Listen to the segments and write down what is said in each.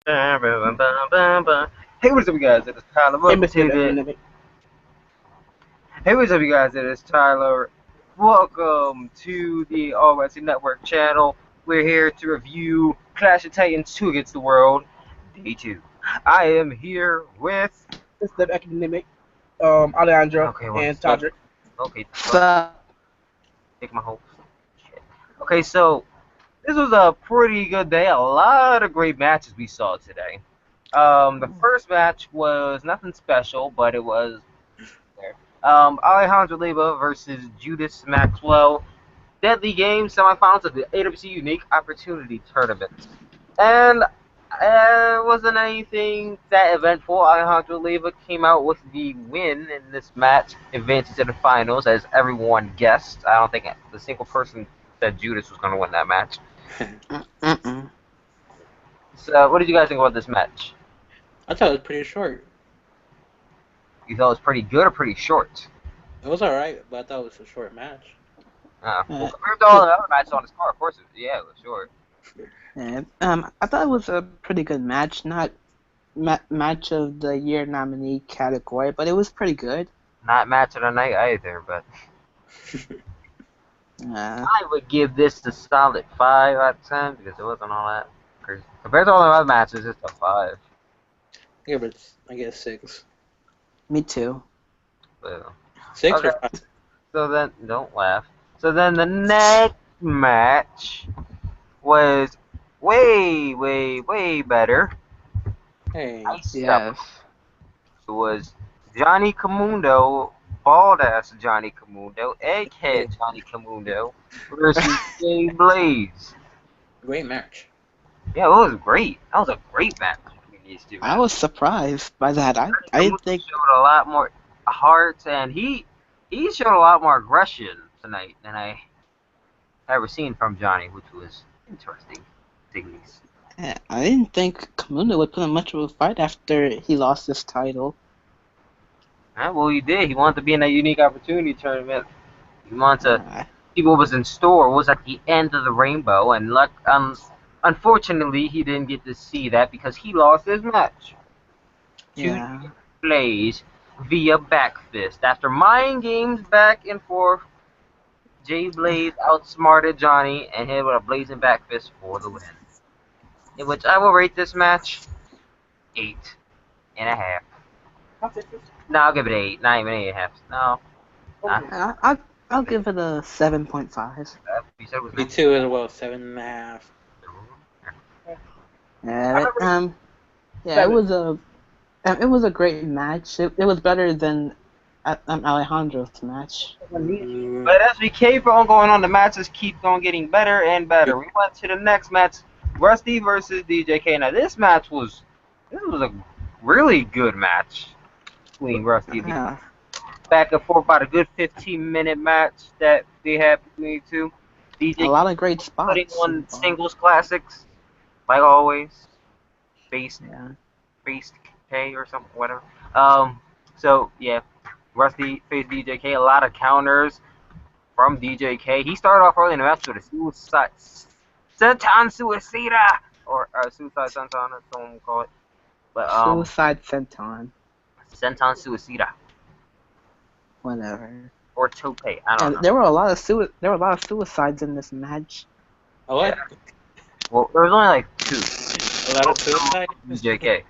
Hey, what's up, you guys? It is Tyler. Hey, Welcome Mr. to the. Dynamic. Hey, what's up, you guys? It is Tyler. Welcome to the All Wrestling Network channel. We're here to review Clash of Titans 2 Against the World, Day 2. I am here with. Mr. Academic, Alejandro, Okay, one and sec. Todrick. Okay, So, take my hopes. Okay, so this was a pretty good day. A lot of great matches we saw today. The first match was nothing special, but it was there. Alejandro Leyva versus Judas Maxwell. Deadly Game semifinals of the AWC Unique Opportunity Tournament. And it wasn't anything that eventful. Alejandro Leyva came out with the win in this match, advancing to the finals, as everyone guessed. I don't think the single person said Judas was going to win that match. So, what did you guys think about this match? I thought it was pretty short. You thought it was pretty good or pretty short? It was alright, but I thought it was a short match. Well, compared to all the other matches on the card, of course, it was short. I thought it was a pretty good match. Not match of the year nominee category, but it was pretty good. Not match of the night either, but I would give this a solid 5 out of 10 because it wasn't all that crazy. Compared to all the other matches, it's a 5. Yeah, but I guess 6. Me too. So, 6 okay. or 5? So then, don't laugh. So then the next match was way better. Hey. Nice Yes. stuff. It was Johnny Camundo, bald ass Johnny Camundo, egghead Johnny Camundo versus Jay Blaze. Great match. Yeah, it was great. That was a great match between these two. I was surprised by that. I didn't think. Showed a lot more heart, and he showed a lot more aggression tonight than I ever seen from Johnny, which was interesting. Things. I didn't think Kamuna would put in much of a fight after he lost his title. Well, he did. He wanted to be in that unique opportunity tournament. He wanted to see what was in store, what was at the end of the rainbow, and unfortunately, he didn't get to see that because he lost his match. Yeah. To Blaze via back fist. After mind games back and forth, Jay Blaze outsmarted Johnny and hit with a blazing back fist for the win. In which I will rate this match 8.5. No, I'll give it 8. Not even 8.5. No. I'll give it a 7.5. You said it was Me too as well, 7.5. Yeah, it was a great match. It was better than Alejandro's match. But as we keep on going on, the matches keep on getting better and better. We went to the next match, Rusty versus DJK. Now this was a really good match between Rusty and DJK. Back and forth, about a good 15-minute match that they had between the two. DJ a lot of great spots. Putting on singles classics, like always. Based K or something, whatever. So yeah, Rusty faced DJK. A lot of counters from DJK. He started off early in the match with a suicide senton suicida, or suicide senton, as someone would call it. But suicide senton. Senton suicida. Whatever. Or tope. I don't know. There were a lot of suicides in this match. Oh, what? Yeah. Well, there was only like 2. A lot of suicide? DJK.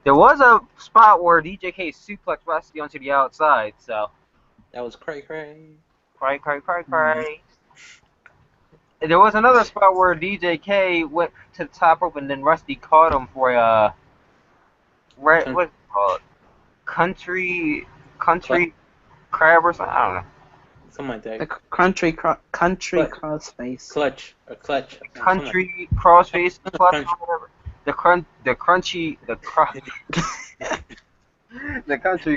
There was a spot where DJK suplexed Rusty onto the outside, so. That was cray. Cray. There was another spot where DJK went to the top rope and then Rusty caught him for a. What is it called? Country crab or something? I don't know. Something like that. The country crossface. Clutch. Country crossface clutch or whatever. The country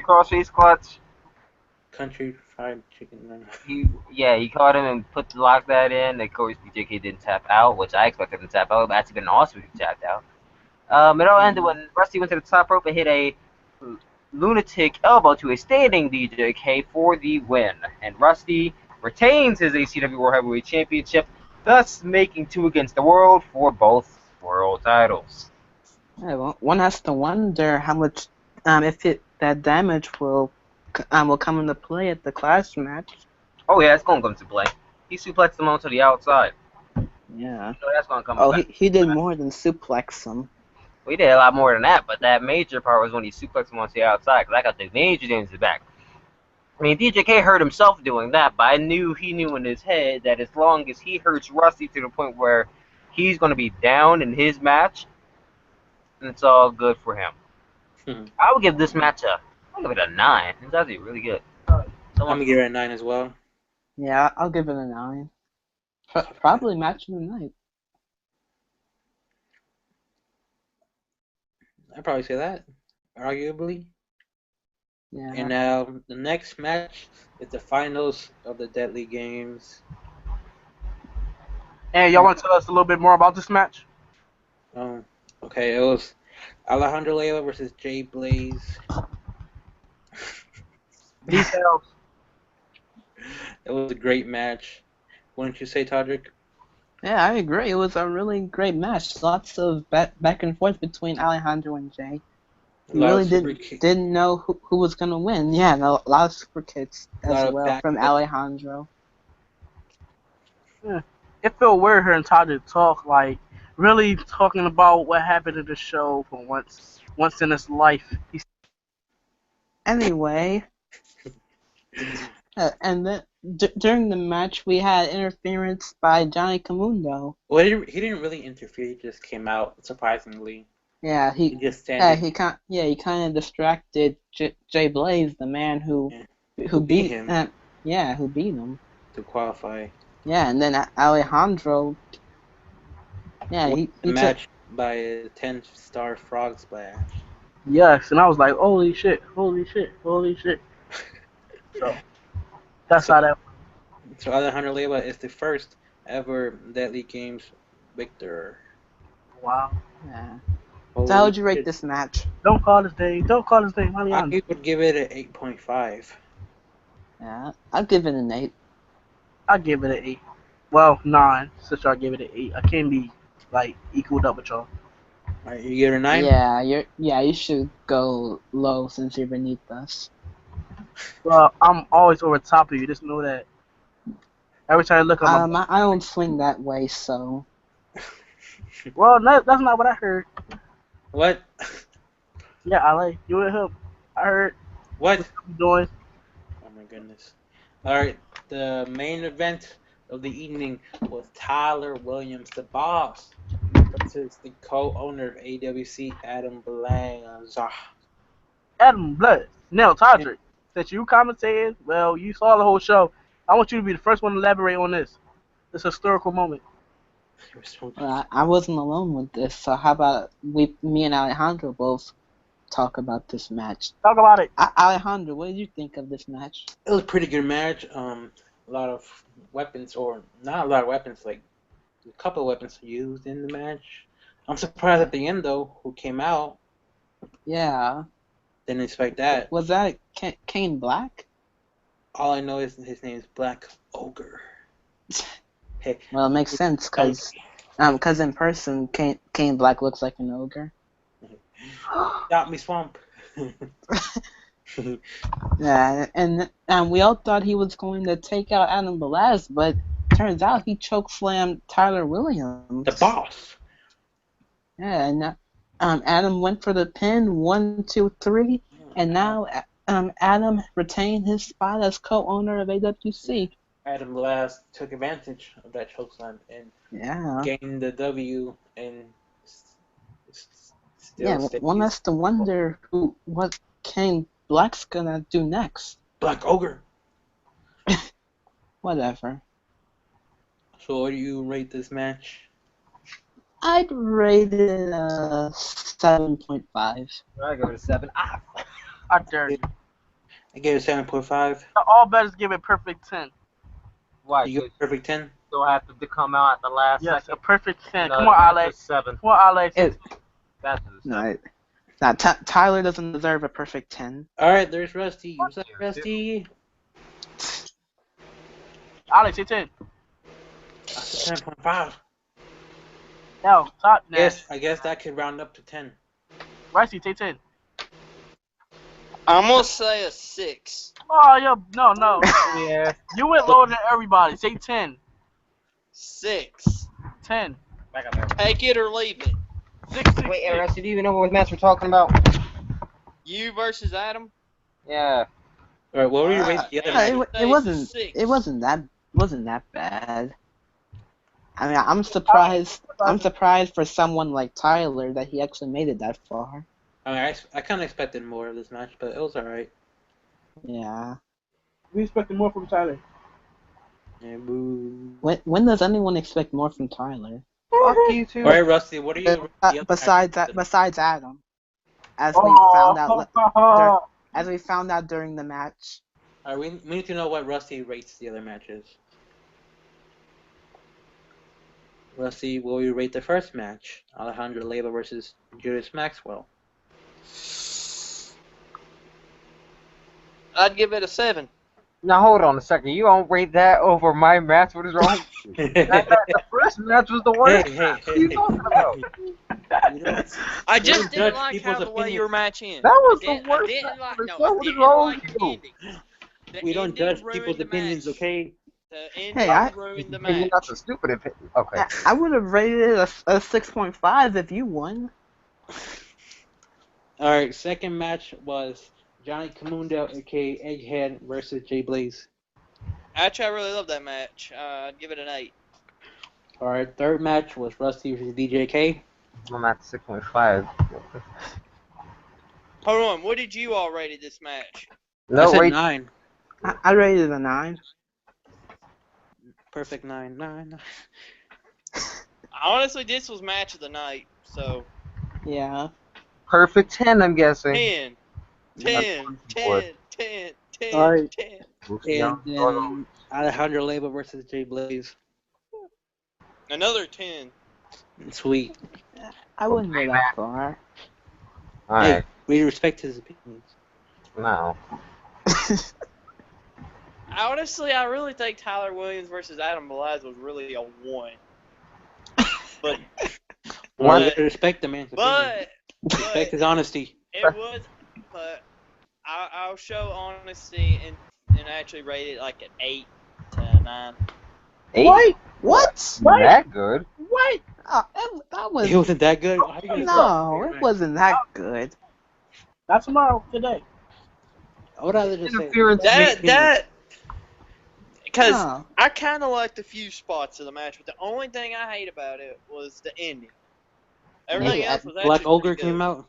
crossface clutch. Country fried chicken. He caught him and locked that in. Of course, DJK didn't tap out, which I expected him to tap out. It would actually been awesome if he tapped out. It all ended when Rusty went to the top rope and hit a lunatic elbow to a standing DJK for the win. And Rusty retains his ACW World Heavyweight Championship, thus making 2 against the world for both world titles. Yeah, well, one has to wonder how much if that damage will come into play at the clash match. Oh yeah, it's gonna come to play. He suplexed him onto the outside. Yeah. So that's gonna come Oh, back. he did more than suplex him. We did a lot more than that, but that major part was when he suplexed him onto the outside, because I got the major damage back. I mean, DJK hurt himself doing that, but I knew he knew in his head that as long as he hurts Rusty to the point where he's going to be down in his match, it's all good for him. I would give this match I'll give it a 9. It's actually really good. I'm gonna give it a 9 as well. Yeah, I'll give it a 9. Probably match of the night. I'd probably say that, arguably. Yeah. And now the next match is the finals of the Deadly Games. And y'all want to tell us a little bit more about this match? Okay, it was Alejandro Layla versus Jay Blaze. Details. It was a great match. Wouldn't you say, Todrick? Yeah, I agree. It was a really great match. Lots of back and forth between Alejandro and Jay. You really didn't know who was gonna win. Yeah, and a lot of super kicks as well from Alejandro. Yeah. It felt weird hearing Todrick talk, like really talking about what happened in the show for once in his life. Anyway, and then during the match we had interference by Johnny Camundo. Well, he didn't really interfere. He just came out surprisingly. Yeah, he just standing. He kind of distracted Jay Blaze, the man who beat him. Who beat him To qualify. Yeah, and then Alejandro. Yeah, he match by a 10-star frog splash. Yes, and I was like, holy shit. So that's how that. So Alejandro Layla is the first ever Deadly Games victor. Wow. Yeah. So how would you rate this match? Don't call his name. Alejandro. I would give it an 8.5. Yeah, I'll give it an 8. I'll give it an 8. Well, 9, since y'all gave it an 8. I can't be, like, equaled up with y'all. Alright, you give it a 9? Yeah, you should go low since you're beneath us. Well, I'm always over top of you, just know that. Every time I look at I don't swing that way, so... Well, that's not what I heard. What? Yeah, Ale, you and him. I heard. What? What you doing? Oh my goodness. Alright, the main event of the evening was Tyler Williams, the boss, versus the co-owner of AWC, Adam Blanza. Adam Blood. Now, Todrick, since you commentated, well, you saw the whole show. I want you to be the first one to elaborate on this historical moment. Well, I wasn't alone with this, so how about me and Alejandro both talk about this match? Talk about it. Alejandro, what did you think of this match? It was a pretty good match. A lot of weapons, or not a lot of weapons, like a couple of weapons used in the match. I'm surprised at the end, though, who came out. Yeah. Didn't expect that. Was that Kane Black? All I know is his name is Black Ogre. Hey, well, it makes sense, because in person, Kane Black looks like an ogre. Got me, Swamp. Yeah, and we all thought he was going to take out Adam Belaz, but turns out he chokeslammed Tyler Williams. The boss. Yeah, and Adam went for the pin, 1, 2, 3, and now Adam retained his spot as co-owner of AWC. Adam Belaz took advantage of that chokeslam and gained the W, and one has to wonder what Kane Black's gonna do next. Black Ogre. Whatever. So what do you rate this match? I'd rate it 7.5. I give it a 7. I dare you. I gave it 7.5. All bettors give it perfect 10. Why? You give it perfect 10? So I have to come out at the last second? Yes, a perfect 10. No, Come on, Alex. 7. Come on, Alex. That's No, Tyler doesn't deserve a perfect 10. Alright, there's Rusty. What's up, Rusty? Alex, say 10. That's 10.5. No, top. Yes, I guess that could round up to 10. Ricey, take 10. I'm gonna say a 6. Oh, no. Yeah. You went lower than everybody. Say 10. 6. 10. Back up there. Take it or leave it. 6, 6, Wait, 6. Rusty, do you know what match we're talking about? You versus Adam. Yeah. All right, what were you Alright, rating the other man. match? Say it's a 6. It wasn't that bad. I mean, I'm surprised for someone like Tyler that he actually made it that far. I mean, I kind of expected more of this match, but it was alright. Yeah. We expected more from Tyler. Yeah, boo. When does anyone expect more from Tyler? Fuck you too. All right, Rusty, what are you? Besides Adam, as we found out during the match. All right, we need to know what Rusty rates the other matches. Rusty, what will you rate the first match? Alejandro Leyva versus Judas Maxwell. I'd give it a 7. Now hold on a second. You don't rate that over my match? What is wrong with you? The first match was the worst. Hey. What are you talking about? I We just don't didn't judge like people's how the way opinions. your match ended. That was I the worst didn't match like. of the No, show. I What is didn't wrong like with the you? ending. The We don't ending judge ruined people's the opinions, match. okay? The ending Hey, ruined the You're match. not so stupid. Okay. I would have rated it a 6.5 if you won. All right, second match was Johnny Camundo, aka Egghead, versus Jay Blaze. Actually, I really love that match. I'd give it an 8. All right, third match was Rusty versus DJK. I'm at 6.5. Hold on, what did you all rate this match? I No, said wait. 9. I rated it a 9. Perfect 9. 9. Honestly, this was match of the night. So Yeah. Perfect 10, I'm guessing. 10, 10, 10, 10, 10, All right. 10. And then Alejandro Leyva versus Jay Blaze. Another 10. Sweet. I wouldn't go that far. Alright. Hey, we respect his opinions. No. Honestly, I really think Tyler Williams versus Adam Belaz was really a 1. But Well, But- we respect the man's opinion. Respect his honesty. it was. But I'll show honesty and actually rate it like an 8 to 9. 8? What? That good? What? Oh, that was It wasn't that good. How you gonna no, say it wasn't that good. Not tomorrow. Today. I would rather just say Interference. Because No. I kind of liked a few spots of the match, but the only thing I hate about it was the ending. Everything Hey, else was Black actually Ogre pretty good. came out.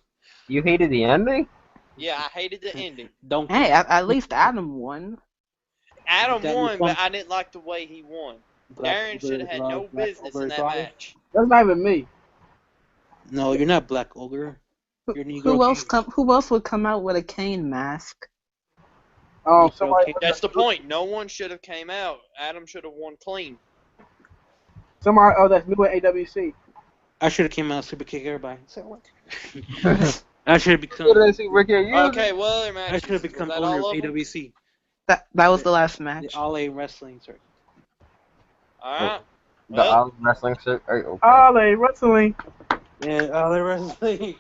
You hated the ending? Yeah, I hated the ending. Don't. Hey, at least Adam won. Adam That won, was but I didn't like the way he won. Black Aaron Ogre should have had love no Black business Ogre in that father. match. That's not even me. No, you're not Black Ogre. You're Negro Who else would come out with a Kane mask? Somebody. That's the point. No one should have came out. Adam should have won clean. Somebody. Oh, that's new at AWC. I should have came out super kick everybody. So what? I should have become. What did I see, Ricky? Okay, what other I matches? should have become Was that owner all of of them? AWC. That was the last The match. All A Wrestling Circuit. Alright. The Well, wrestling shit. Okay. Ollie wrestling. Yeah, All A Wrestling.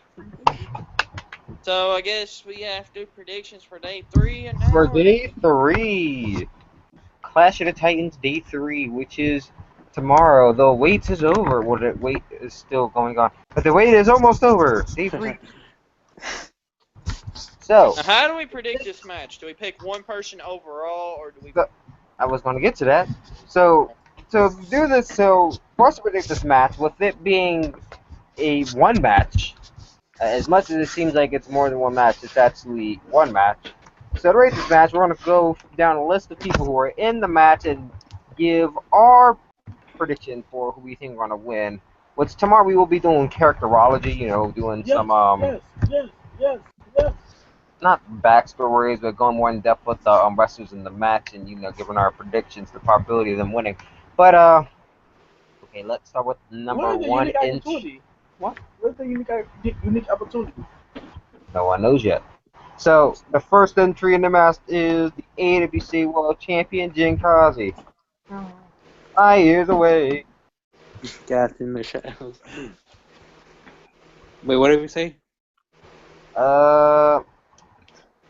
so I guess we have to do predictions for day 3 and For now. day 3, Clash of the Titans day 3, which is tomorrow. The wait is over. Well, the wait is still going on, but the wait is almost over. Day 3. So, Now, how do we predict this match? Do we pick one person overall, or do we? I was going to get to that. So to do this, for us to predict this match, with it being a one match, as much as it seems like it's more than one match, it's actually one match. So to rate this match, we're going to go down a list of people who are in the match and give our prediction for who we think are going to win. Which tomorrow we will be doing characterology, doing Yes, some yes. not backstories, but going more in depth with the wrestlers in the match and giving our predictions, the probability of them winning. But okay, let's start with number 1 inch. What? Where's the unique opportunity? No one knows yet. So the first entry in the match is the AWC World Champion Jin Kazi. 5 years away. Gas in the shadows. Wait, what did we say? Uh,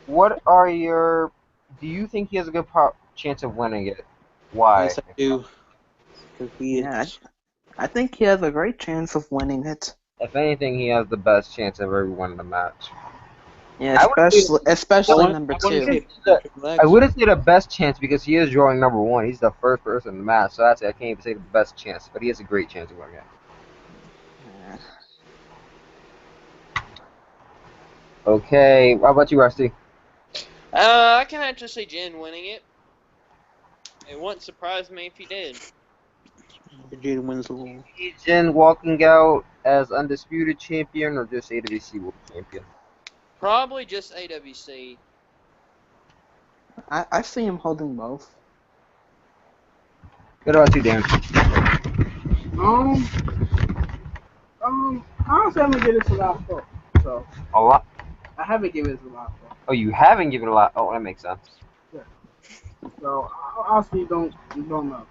what are your? Do you think he has a good chance of winning it? Why? Yes, I do. Because he Yeah, is. I think he has a great chance of winning it. If anything, he has the best chance of ever winning the match. Yeah, I would say, especially number I want to 2. say Triple I H. wouldn't say the best chance because he is drawing number 1. He's the first person in the match, so that's I can't even say the best chance, but he has a great chance of winning it. Yeah. Okay, how about you, Rusty? I can actually see Jen winning it. It wouldn't surprise me if he did. Jada Winslow. Jin walking out as undisputed champion or just AWC World Champion? Probably just AWC. I see him holding both. What about you, Dan? Honestly, I'm gonna give this a lot of thought. So A lot. I haven't given this a lot of thought. Oh, you haven't given a lot. Oh, that makes sense. So I honestly don't know.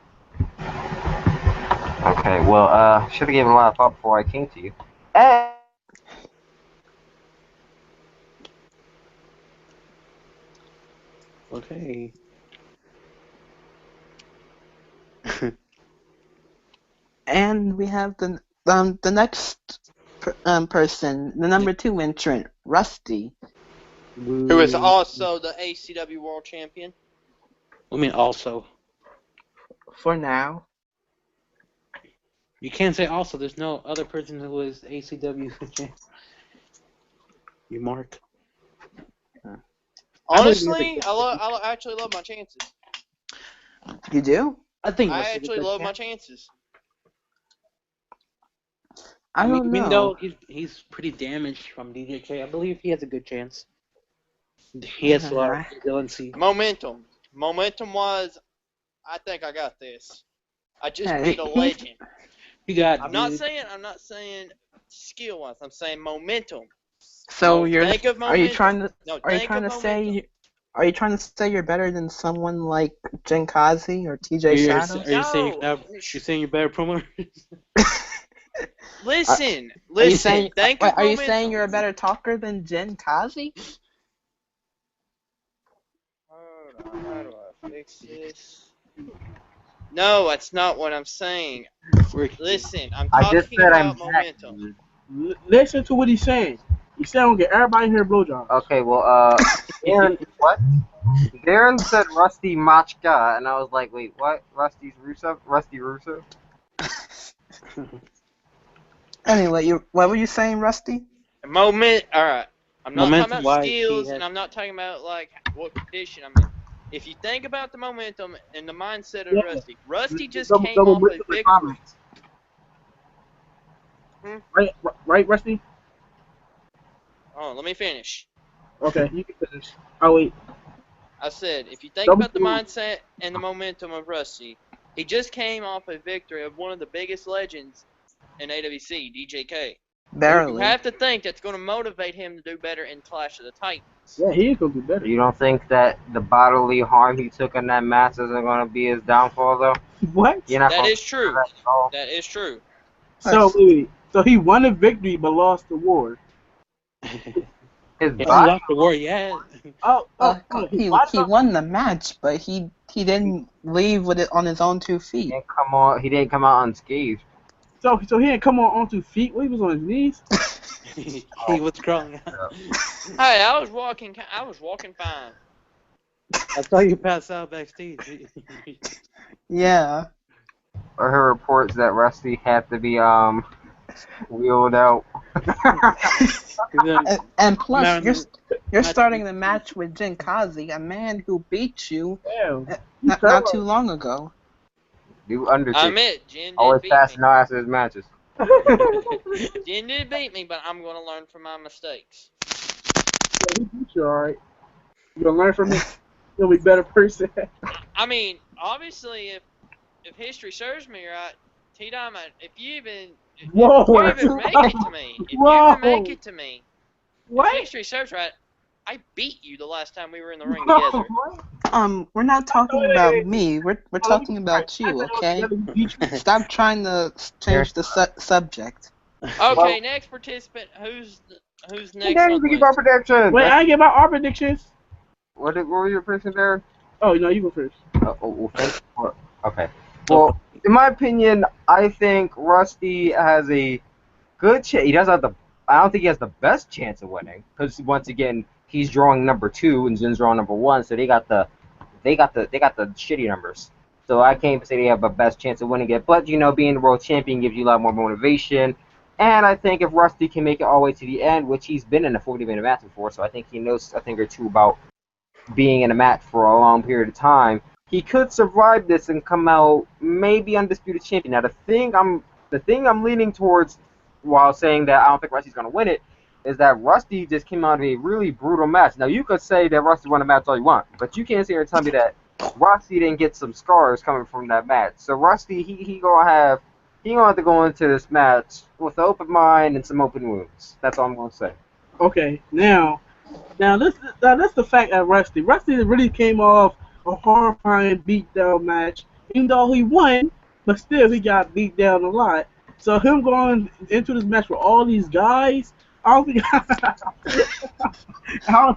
Okay, well, should have given a lot of thought before I came to you. And Okay. And we have the next person, the number 2 entrant, Rusty. Who is also the ACW World Champion. I mean, also. For now. You can't say also. There's no other person who is ACW champion. You mark. Honestly, I actually love my chances. You do? I think I Rusty's a actually good love my champ. chances. I don't Even know. though he's pretty damaged from DJK, I believe he has a good chance. He has a lot of resiliency. Momentum wise, I think I got this. I just Yeah, beat a legend. You got. I'm not saying skill wise. I'm saying momentum. So Think of are you momentum. trying to No, are you think trying of to momentum. say are you trying to say you're better than someone like Jin Kazi or TJ Shadows? Are you saying you're saying you're better promoter? Listen. Are you saying Think wait, of are you momentum. saying you're a better talker than Jin Kazi? Hold on, how do I fix this? No, that's not what I'm saying. Listen, I'm I just talking said I'm about momentum. Listen to what he's saying. He's saying I'm gonna get everybody here a blowjob. Okay, well, Darren, what? Darren said Rusty Machka, and I was like, wait, what? Rusty Rusev? Anyway, what were you saying, Rusty? Alright. I'm not talking about Momentum-wise, skills, he and has- I'm not talking about like what condition I'm in. If you think about the momentum and the mindset of Yeah. Rusty just Double- came double off a momentum victory. comments. Hmm? Right, Rusty? Oh, let me finish. Okay, you can finish. Oh wait. I said, if you think Double about the move. mindset and the momentum of Rusty, he just came off a victory of one of the biggest legends in AWC, DJK. You Barely. have to think that's going to motivate him to do better in Clash of the Titans. Yeah, he is gonna do better. You don't think that the bodily harm he took in that match isn't going to be his downfall, though? What? You're not That gonna is true. that at all? That is true. So wait. So he won a victory but lost the war. His He body. lost the war yet. He He won the match, but he didn't leave with it on his own 2 feet. He didn't come out unscathed. So he didn't come on 2 feet. Well, he was on his knees. He was crawling out. Hey, I was walking fine. I saw you pass out backstage. Yeah. I heard reports that Rusty had to be wheeled out. And plus, No, you're starting the match with Jin Kazi, a man who beat you Yeah. not too long ago. Do Undertaker. I admit, Jen Always did beat passing me. out after his matches. Jen did beat me, but I'm going to learn from my mistakes. He beat you, alright. You gonna learn from it. You'll be a better person. I mean, obviously, if history serves me right, T-Diamond, if you even make it to me, What? if history serves right, I beat you the last time we were in the ring together. We're not talking about me. We're talking about you, okay? Stop trying to change the subject. Okay, next participant. Who's Who's Hey, next Darren, on you the give our list? predictions. Wait, I get my our predictions. What were your predictions, Darren? Oh, no, you go first. Okay. Well, in my opinion, I think Rusty has a good chance. He doesn't have the. I don't think he has the best chance of winning because once again he's drawing number 2 and Jin's drawing number 1, so they got the shitty numbers. So I can't even say they have the best chance of winning it. But being the world champion gives you a lot more motivation. And I think if Rusty can make it all the way to the end, which he's been in a 40-minute match before, so I think he knows a thing or two about being in a match for a long period of time, he could survive this and come out maybe undisputed champion. Now the thing I'm leaning towards while saying that I don't think Rusty's gonna win it is that Rusty just came out of a really brutal match. Now you could say that Rusty won a match all you want, but you can't sit here and tell me that Rusty didn't get some scars coming from that match. So Rusty he gonna have to go into this match with an open mind and some open wounds. That's all I'm gonna say. Okay, now that's the fact that Rusty really came off a horrifying beatdown match. Even though he won, but still he got beat down a lot. So him going into this match with all these guys, I don't think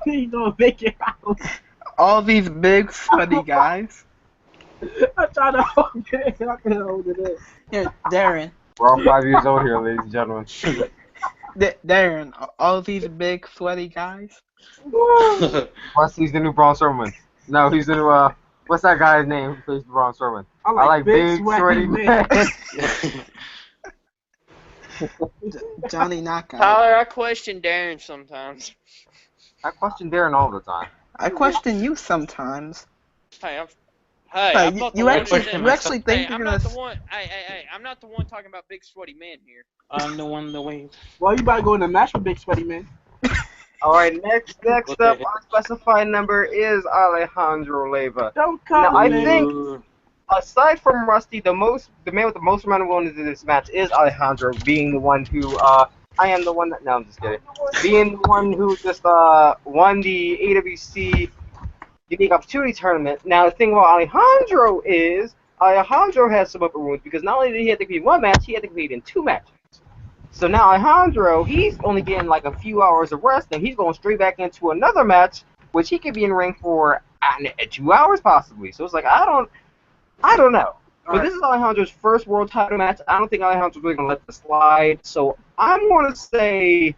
he's gonna make it out. All these big sweaty guys. I try to hold it. I can't hold it in. Here, Darren. We're all 5 years old here, ladies and gentlemen. Darren, all these big sweaty guys. Rusty's the new Braun Strowman. No, he's the new what's that guy's name who plays Braun Strowman? I like big sweaty men. Johnny Knockout. Tyler, I question Darren sometimes. I question Darren all the time. I question you sometimes. Hey, I'm Hey, not the you one actually that said- think Hey, you're I'm gonna? not the one. Hey, I'm not the one talking about big sweaty men here. I'm the one that wins. Well, you about to go in the match with big sweaty men. All right, next Okay. up, our specified number is Alejandro Leyva. Don't come Now, I man. think aside from Rusty, the man with the most amount of wins in this match is Alejandro, being the one who I am the one that. No, I'm just kidding. Being the one who just won the AWC Unique Opportunity Tournament. Now, the thing about Alejandro is Alejandro has some upper wounds because not only did he have to compete in one match, he had to compete in 2 matches. So now Alejandro, he's only getting like a few hours of rest, and he's going straight back into another match, which he could be in ring for 2 hours possibly. So it's like I don't know. But this is Alejandro's first world title match. I don't think Alejandro's really gonna let this slide. So I'm gonna say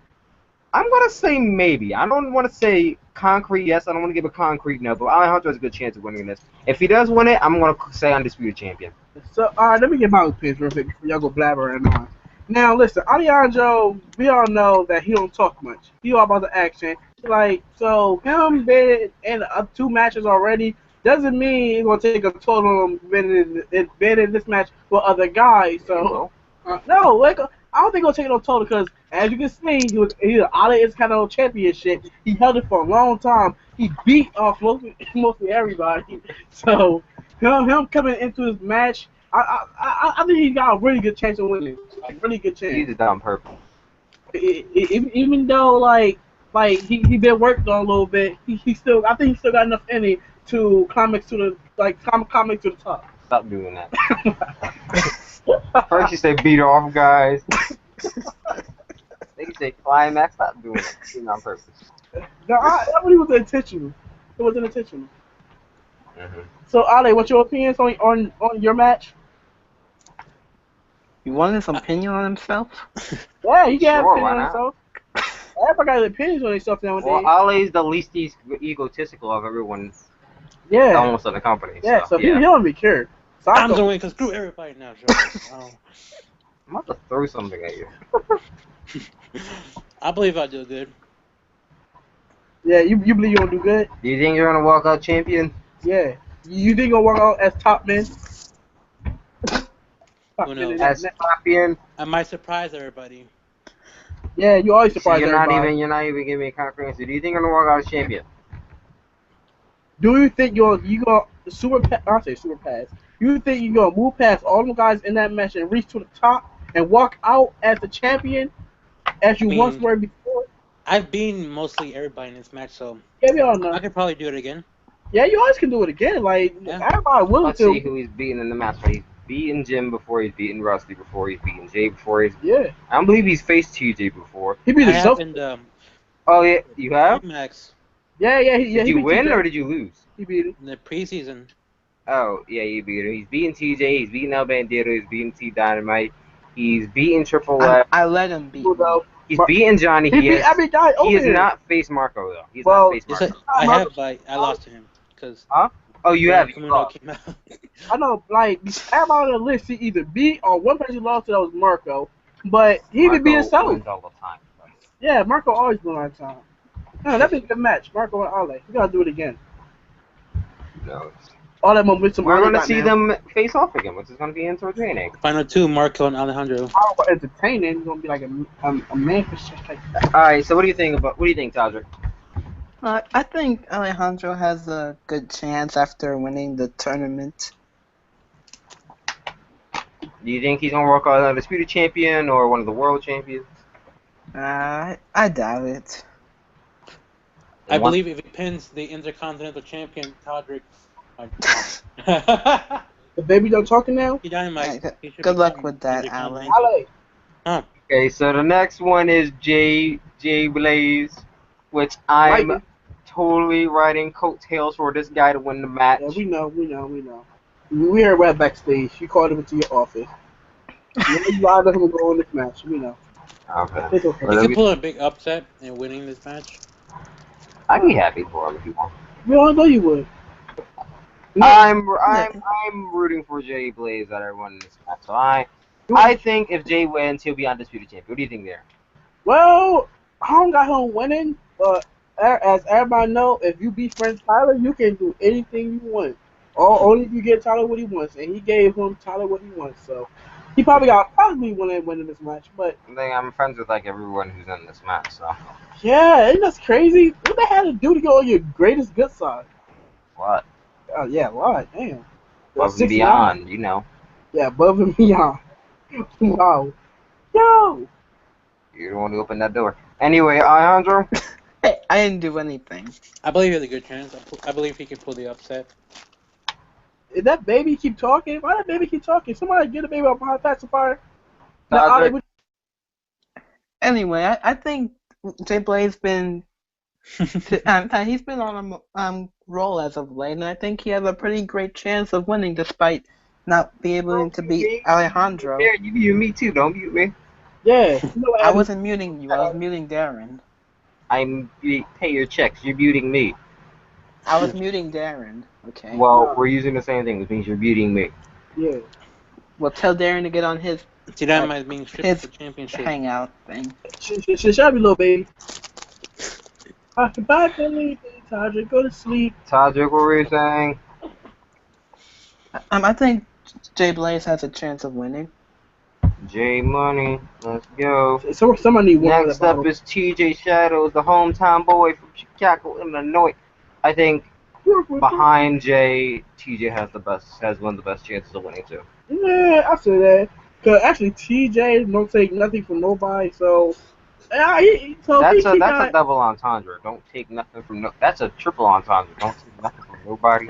maybe. I don't want to say concrete yes. I don't want to give a concrete no. But Alejandro has a good chance of winning this. If he does win it, I'm gonna say undisputed champion. So, alright, let me get my opinion real quick before y'all go blabbering on. Now, listen, Alejandro, we all know that he don't talk much. He all about the action. Like, so him being in 2 matches already doesn't mean he's gonna take a total of being in this match with other guys. So, no, like, I don't think he'll take it on total because, as you can see, he was out of his kind of championship. He held it for a long time. He beat off mostly everybody. So, him coming into his match, I think he got a really good chance of winning. Like, really good chance. He did that on purpose. Even though like he been worked on a little bit, I think he still got enough in it to climax to the top. Stop doing that. First you say beat off guys. Then you say climax. Stop doing it. Doing it on purpose. No, that really was intentional. It wasn't intentional. Mm-hmm. So Ale, what's your opinions on your match? You wanted his opinion on himself? Yeah, you can have Sure, opinion why on not? yourself. Everybody got opinions on themselves nowadays. Well, Ali's the least egotistical of everyone yeah. almost in the company. Yeah, so yeah. he don't be care. So I'm the one because screw everybody now, Joe. I'm about to throw something at you. I believe I do good. Yeah, you believe you're gonna do good? Do you think you're gonna walk out champion? Yeah. You think you're gonna work out as top men? Who knows? As champion? I might surprise everybody. Yeah, you always So surprise you're everybody. not even giving me a concrete answer. Do you think you're gonna walk out as champion? Do you think you gonna super pass? You think you're gonna move past all the guys in that match and reach to the top and walk out as the champion as you once were before? I've beaten mostly everybody in this match, so Yeah, we all know. I could probably do it again. Yeah, you always can do it again. Like everybody willing Let's see to. who he's beaten in the match. He's beaten Jim before, he's beaten Rusty before, he's beaten Jay before, Yeah, I don't believe he's faced TJ before. he beat I himself. happened, Oh yeah, you have? Max. Yeah. Did you win or did you lose? He beat him. In the preseason. Oh yeah, you beat him. He's beating TJ. He's beating El Bandito. He's beating T Dynamite. He's beating Triple F. I let him beat me. He's beating Johnny. He has not faced Marco though. He's not faced Marco. I have, but I lost to him because. Huh? Oh, you have. Came out. I know, like everybody on the list, he either beat or one person lost to that was Marco, but he even beat himself. Wins all the time. Yeah, Marco always wins all the time. No, that'd be a good match, Marco and Ale. We gotta do it again. No. All that momentum. We're gonna see them face off again, which is gonna be entertaining. Final two, Marco and Alejandro. Entertaining. It's gonna be like a man for shit like that. All right. So what do you think, Todrick? I think Alejandro has a good chance after winning the tournament. Do you think he's gonna work on a Undisputed Champion or one of the World Champions? I doubt it. I believe if it pins the Intercontinental Champion, Todrick. The baby done talking now? Good luck with that, Ale. Okay, so the next one is Jay Blaze, which I'm totally riding coattails for this guy to win the match. Yeah, we know. We heard right backstage. You called him into your office. You lied him to go on this match. We know. Okay. He could pull a big upset in winning this match. I'd be happy for him if you want. We all know you would. No. I'm rooting for Jay Blaze that I won this match. So I think if Jay wins, he'll be Undisputed Champion. What do you think there? Well, I don't got him winning, but as everybody know, if you beat French Tyler, you can do anything you want. Only if you get Tyler what he wants, and he gave him Tyler what he wants. So he probably winning this match. But I think I'm friends with like everyone who's in this match. So yeah, ain't that crazy? What they had to do to go on your greatest good side? What? Yeah, what? Damn. Above and beyond, you know. Yeah, above and beyond. Wow. Yo! You don't want to open that door. Anyway, Alejandro? Hey, I didn't do anything. I believe he has a good chance. I believe he can pull the upset. Did that baby keep talking? Why that baby keep talking? Somebody get a baby up behind pacifier. Anyway, I think Jay Blaze been he's been on a roll as of late, and I think he has a pretty great chance of winning despite not being able to beat Alejandro. Yeah, you mute me too, don't mute me. Yeah. I wasn't muting you, I was muting Darren. Pay your checks, you're muting me. I was muting Darren, okay. Well, we're using the same thing, which means you're muting me. Yeah. Well, tell Darren to get on his championship hangout thing. Shut up, little baby. Bye, baby. Todrick, go to sleep. Todrick, what were you saying? I think Jay Blaze has a chance of winning. J Money, let's go. Somebody Next up is TJ Shadows, the hometown boy from Chicago, Illinois. I think behind Jay, TJ has one of the best chances of winning too. Yeah, I say that. Cause actually, TJ don't take nothing from nobody, so. That's a double entendre. Don't take nothing from that's a triple entendre. Don't take nothing from nobody.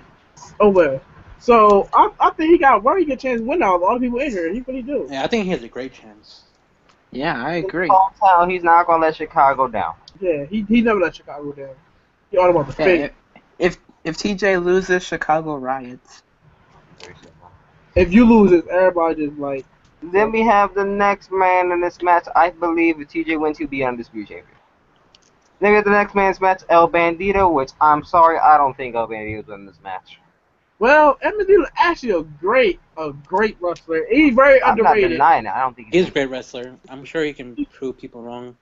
Oh well. So I think he got a very good chance to win out. A lot of people in here. He really do. Yeah, I think he has a great chance. Yeah, I agree. Hometown, he's not gonna let Chicago down. Yeah, he never let Chicago down. He all about the fake. If TJ loses, Chicago riots. If you lose it, everybody just like. Then we have the next man in this match. I believe if TJ wins, he'll be Undisputed Champion. Then we have the next man's match, El Bandito, which I'm sorry, I don't think El Bandito's winning this match. Well, El Bandito actually a great wrestler. He's very underrated. I'm not denying it. I don't think he's a great wrestler. I'm sure he can prove people wrong.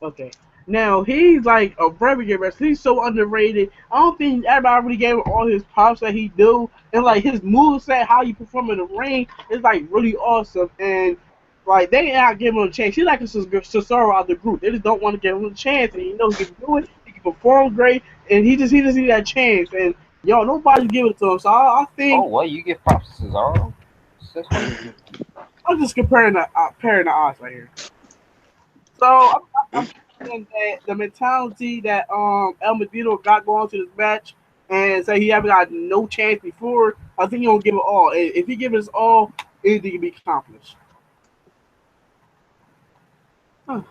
Okay. Now, he's like a very good wrestler. He's so underrated. I don't think everybody really gave him all his props that he do. And, like, his moveset, how he perform in the ring, is, like, really awesome. And, like, they ain't not giving him a chance. He's like a Cesaro out of the group. They just don't want to give him a chance. And he knows he can do it. He can perform great. And he just need that chance. And, yo, nobody's giving it to him. So, I think... Oh, what? You give props to Cesaro? I'm just comparing the odds right here. So, I'm that the mentality that El Bandito got going to this match and say he haven't got no chance before, I think he gonna give it all. If he gives it his all, anything can be accomplished. Huh.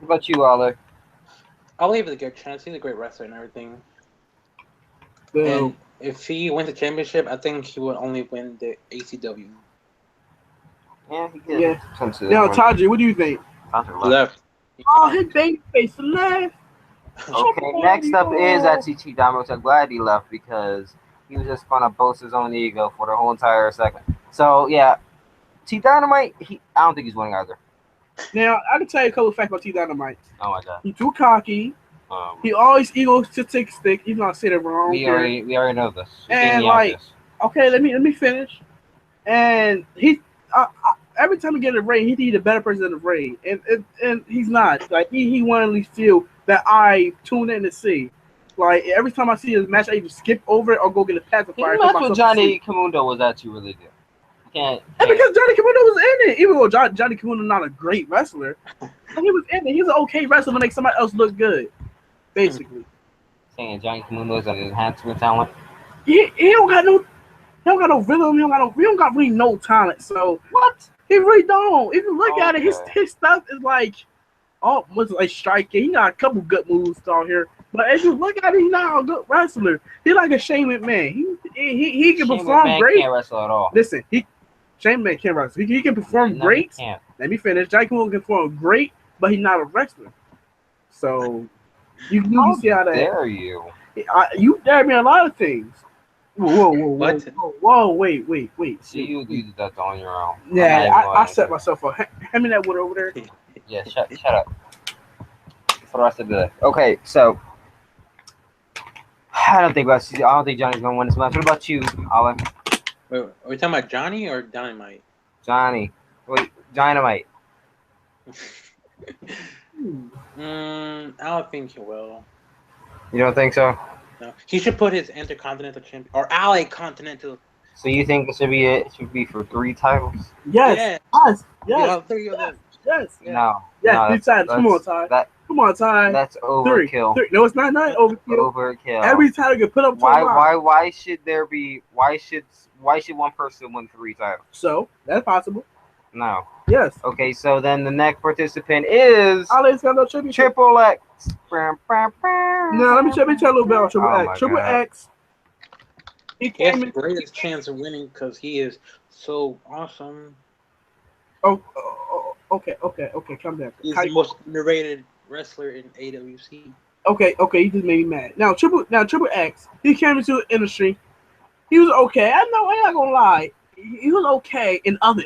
What about you, Oliver? I'll leave it a good chance. He's a great wrestler and everything. So, And if he wins the championship, I think he would only win the ACW. Yeah, he could. yeah. Now, Taji, what do you think? Left. Oh, his baby face left. Okay, next up is actually T Dynamite. I'm glad he left because he was just gonna boast his own ego for the whole entire segment. So yeah, T Dynamite. I don't think he's winning either. Now, I can tell you a couple of facts about T Dynamite. Oh my god. He's too cocky. He always egotistic stick. He's not saying it wrong. We already know this. And like, okay, let me finish. And every time he get in the ring, he's the better person in the ring, and he's not. Like he one of these few that I tune in to see. Like every time I see his match, I either skip over it or go get a pacifier. His match with Johnny Kamundo was actually really good. Can't. Because Johnny Kamundo was in it, even though Johnny Kamundo not a great wrestler, but he was in it. He's an okay wrestler to make somebody else look good, basically. Saying Johnny Kamundo is an enhancement talent. He don't got no rhythm. He don't got really no talent. So what? He really don't. If you look at it, his stuff is like, almost like striking. He got a couple good moves down here, but if you look at it, he's not a good wrestler. He's like a Shane McMahon. He can perform great. Can't wrestle at all. Listen, Shane McMahon can't wrestle. He can perform great. Let me finish. Johnny Kamundo can perform great, but he's not a wrestler. So you see how that. How dare you? You dare me a lot of things. Whoa, wait. See, you did that on your own. Yeah, I set myself up. Hand me that wood over there. Yeah, shut up. For the rest of the day. Okay, so I don't think Johnny's gonna win this match. What about you, Olive? Wait, are we talking about Johnny or Dynamite? Johnny. Wait, Dynamite. I don't think he will. You don't think so? No. He should put his Intercontinental Champion or Allied Continental. So you think it should be it should be for 3 titles? Yes. Yes. Yes. No. Yes, 3 times. Come on, Ty. Come on, Ty. That's overkill. 3. No, it's not overkill. Overkill. Every title get put up to why should one person win 3 titles? So that's possible. No. Yes. Okay, so then the next participant is Triple X. Now let me tell you a little bit about Triple X. Triple X. He has the greatest chance of winning because he is so awesome. Okay. Calm down. He's the most underrated wrestler in AWC. Okay. You just made me mad. Now Triple X. He came into the industry. He was okay. I'm not gonna lie. He was okay in other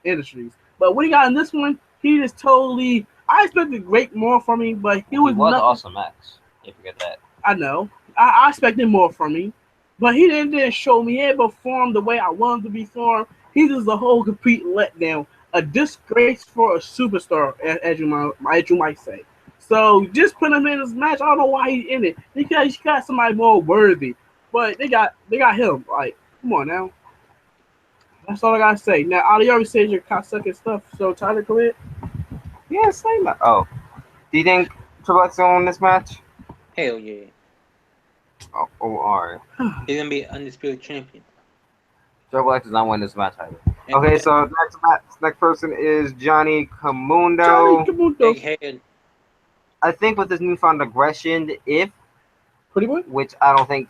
industries, but when he got in this one, he just totally. I expected great more from him, but he was Awesome X. You forget that. I know. I expected more from him, but he didn't show me. He didn't perform the way I wanted to be performed. He just a whole complete letdown, a disgrace for a superstar, as you might say. So just put him in this match. I don't know why he's in it. He got somebody more worthy, but they got him. Like, come on now. That's all I gotta say. Now, Ali already said your cocksucking stuff, so Tyler, go ahead. Yeah, same. Oh, do you think Triple X will win this match? Hell yeah. Oh, alright. He's gonna be undisputed champion. Triple X does not win this match either. Okay, so next person is Johnny Kamundo. Big head. I think with this newfound aggression, which I don't think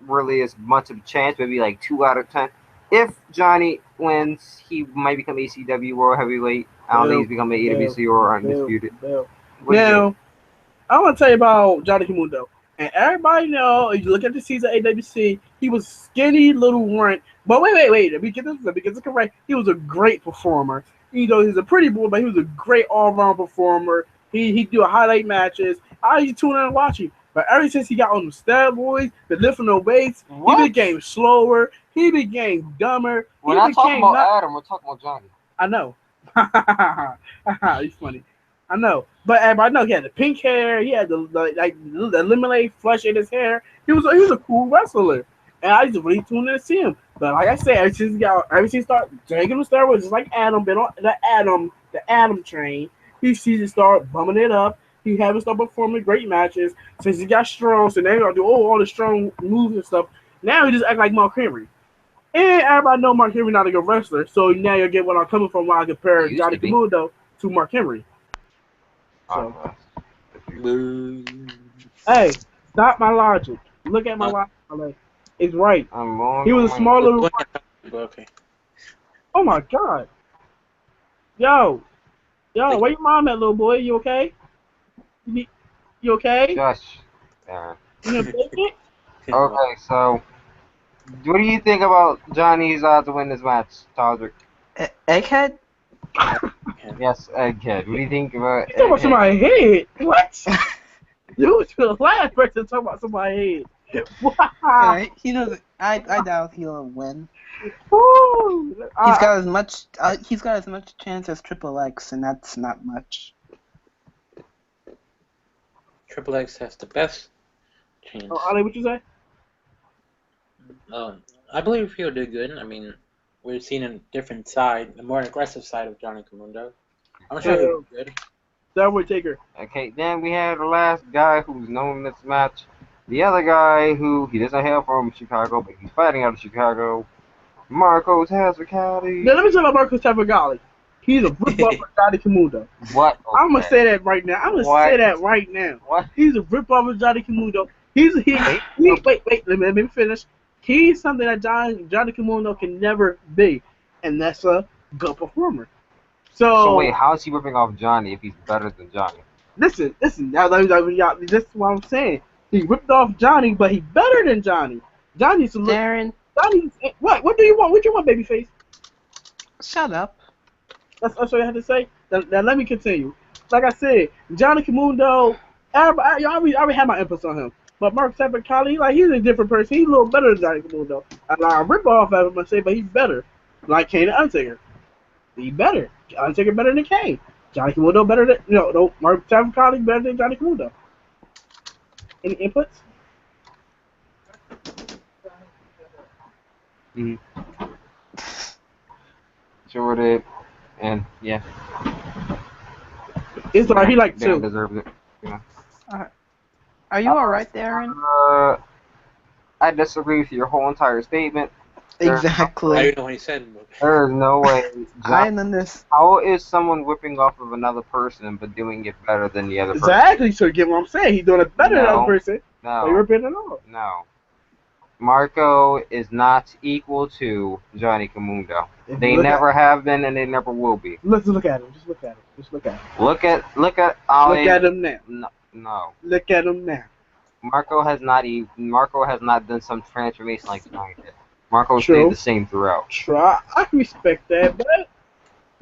really is much of a chance, maybe like 2 out of 10. If Johnny wins, he might become ACW World Heavyweight. I don't think he's becoming AWC or Undisputed. Now, I want to tell you about Johnny Kamundo. And everybody know, if you look at the season of AWC, he was skinny little runt. But wait. Let me get this correct. He was a great performer. You know, he's a pretty boy, but he was a great all-around performer. He do highlight matches. I used to tune in and watch him. But ever since he got on the steroids, the lifting the weights, he became slower. He became dumber. We're not talking about Adam. We're talking about Johnny. I know. He's funny. I know. But everybody know he had the pink hair. He had the lemonade flush in his hair. He was a cool wrestler. And I just really tuned in to see him. But like I said, ever since he started drinking the steroids, just like Adam, been on the Adam train, he sees it start bumming it up. He haven't started performing great matches since he got strong. So now he's gonna do all the strong moves and stuff. Now he just act like Mark Henry. And everybody know Mark Henry not a good wrestler. So now you get what I'm coming from when I compare Johnny Kamundo to Mark Henry. So, Boo. hey, stop my logic. Look at my logic. Like, it's right. I'm wrong. He was a small little. Okay. Oh my God. Yo, where your mom at, little boy? You okay? You okay? Josh. You gonna take it? Okay, so what do you think about Johnny's odds to win this match, Todrick? Egghead? Yes, Egghead. What do you think about You talking about Egghead? somebody's head? What? You was the last person talking about somebody's head. Wow. Yeah, he doesn't. I doubt he'll win. Woo. He's got as much. He's got as much chance as Triple X, and that's not much. Triple X has the best chance. Ali, what you say? I believe he'll do good. I mean, we've seen a different side, a more aggressive side of Johnny Kamundo. I'm sure he'll do good. That would take her. Okay, then we have the last guy who's known in this match. The other guy who he doesn't hail from Chicago, but he's fighting out of Chicago. Marco Tazzacali. Now let me tell you about Marcus Tavagali. He's a rip-off of Johnny Kamundo. What? Okay. I'm gonna say that right now. I'm gonna say that right now. What? He's a rip-off of Johnny Kamundo. Wait, let me finish. He's something that Johnny Kamundo can never be, and that's a good performer. So wait, how is he ripping off Johnny if he's better than Johnny? Listen. This is what I'm saying. He ripped off Johnny, but he's better than Johnny. Johnny's a Darren. Johnny's what? What do you want? What do you want, babyface? Shut up. That's what I have to say. Now let me continue. Like I said, Johnny Kamundo. I already had my inputs on him. But Mark Tavagali, like, he's a different person. He's a little better than Johnny Kamundo. I rip off at him and say, but he's better. Like Kane and Undertaker. He's better. Undertaker better than Kane. Johnny Kamundo better than no. Mark Tavagali better than Johnny Kamundo. Any inputs? Sure did, and yeah. It's like he like Dan two. deserves it. Yeah. Are you alright, Darren? I disagree with your whole entire statement. Exactly. I don't know what he said. There is no way. How is someone whipping off of another person but doing it better than the other person? Exactly. So you get what I'm saying? He's doing it better than the other person. No. But you're ripping it off. No. Marco is not equal to Johnny Kamundo. They never have been, and they never will be. Let's look at him. Just look at him. Look at Ali. Look at him now. No. Look at him now. Marco has not done some transformation like Johnny did. Marco stayed the same throughout. I can respect that, but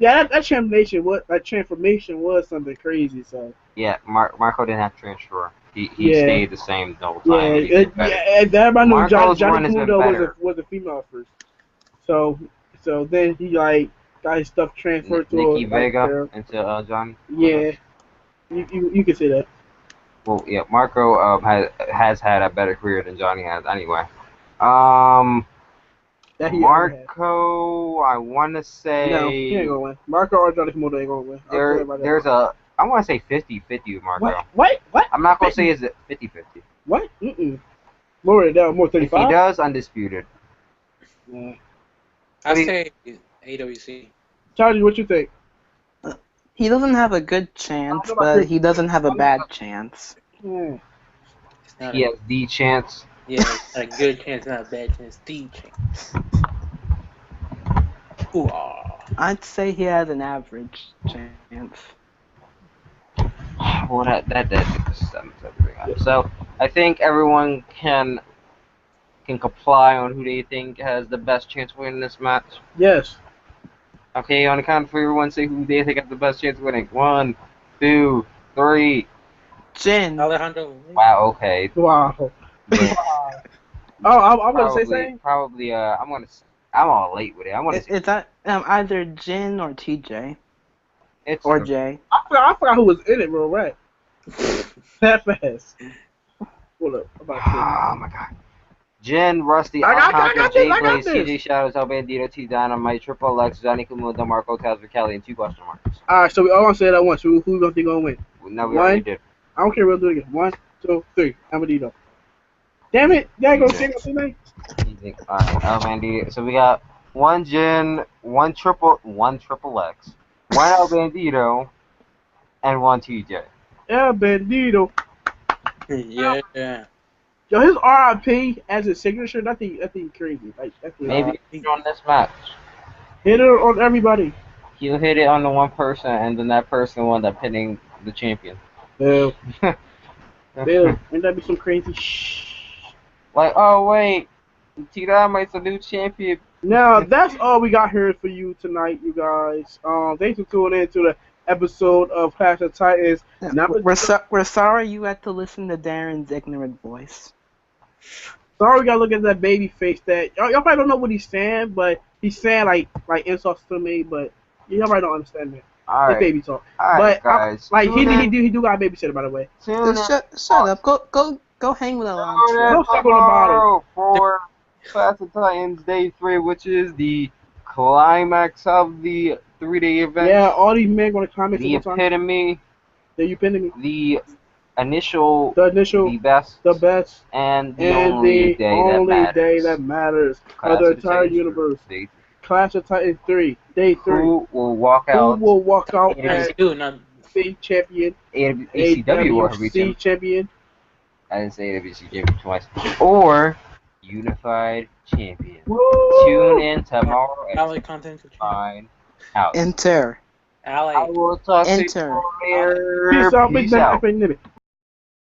yeah, that transformation was something crazy. So yeah, Marco didn't have to transfer. He stayed the same the whole time. Everybody knew Johnny Kamundo was a female first. So then he like got his stuff transferred to Nikki Vega into Johnny. Yeah, you can say that. Well, yeah, Marco has had a better career than Johnny has anyway. Marco, I want to say... No, he ain't going to win. Marco or Johnny Kamundo ain't going to win. I want to say 50-50 with Marco. What? I'm not going to say is it 50-50. What? Lower it down, more 35? If he does, undisputed. Yeah. I say AWC. Charlie, what you think? He doesn't have a good chance, but he doesn't have a bad chance. Yeah. He has the chance. Yeah, a good chance, not a bad chance. The chance. Ooh, I'd say he has an average chance. Well, that sums everything up. So I think everyone can comply on who they think has the best chance of winning this match. Yes. Okay, on the count of three, everyone say who they think has the best chance of winning. 1, 2, 3. Jin. Alejandro. Wow. Okay. Wow. I'm gonna say something. Probably. I'm all late with it. It's either Jin or TJ. Or Jay. I forgot who was in it, bro. Right. That fast. Hold up. Oh my God. Jin, Rusty, Alcantara, Jay Blaze, CJ Shadows, El Bandito, T Dynamite, Triple X, Johnny Kamundo, Marco Tazzacali, and 2 question marks. Alright, so we all gonna say that once. Who do you think gonna win? No, we already did. I don't care. We'll do it again. 1, 2, 3. Bandito. Damn it! That gonna say what's his name? Alright, El Bandito. So we got 1 Jin, 1 Triple X, 1 El Bandito, and 1 TJ. El Bandito. Yeah. Yo, his RIP as his signature, I think crazy. Like that's Maybe on this match. hit it on everybody. He'll hit it on the one person, and then that person will end up hitting the champion. Yeah. Wouldn't that be some crazy shh? Like, oh wait, T-Dynamite's a new champion. Now that's all we got here for you tonight, you guys. Thanks for tuning in to the episode of Clash of Titans. We're sorry you had to listen to Darren's ignorant voice. Sorry, we gotta look at that baby face. That y'all probably don't know what he's saying, but he's saying like insults to me, but y'all probably don't understand that. All right, baby talk. All right, but guys. He do got a babysitter, by the way. Shut up. Go hang with Alonso. Don't step on the bottle. For Clash of Titans Day 3, which is the climax of the 3-day event. Yeah, all these men gonna comment. The epitome. The epitome. The initial. The best. The best. And the only day that matters. Of the entire universe. Clash of Titans 3, Day 3. Who will walk out? Who will walk out as state champion? AWC champion. I didn't say AWC champion twice. Or unified champion. Woo! Tune in tomorrow content to find out. Enter. I will talk to you later. Peace out.